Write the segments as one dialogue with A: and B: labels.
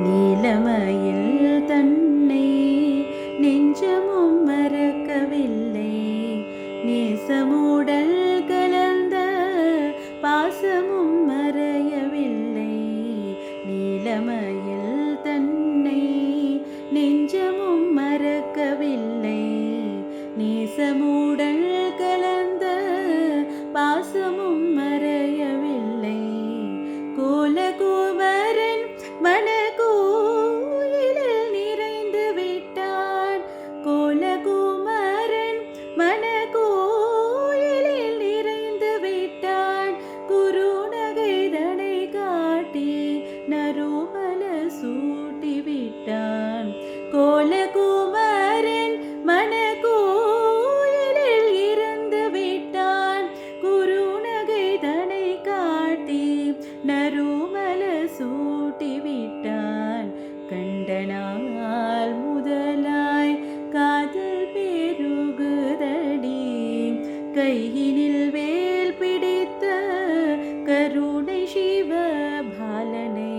A: நீலமயில் தன்னை நெஞ்சமும் மறக்கவில்லை. நேசமுடல் கலந்த பாசமும் மறையவில்லை. நீலமயில் தன்னை நெஞ்சமும் மறக்கவில்லை. நேசமுடல் கலந்த பாசமும் மறையவில்லை. கோலகுமரன் மனக்கோயிலில் நிறைந்து விட்டான். கோலகுமரன் மனக்கோயிலில் நிறைந்து விட்டான். குறுநகைதனை காட்டி நறுமல சூட்டி விட்டான். கோலகுமரன் மனக்கோயிலில் இருந்து விட்டான். குறுநகைதனை காட்டி நறுமல சூட்டி விட்டான். கண்ட நாள் முதலாய் காதல் பெருகுதடி. கையினில் வேல் பிடித்த கருணை சிவபாலனை.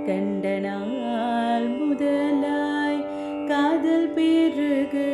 A: கண்ட நாள் முதலாய் காதல் பெருகுதடி.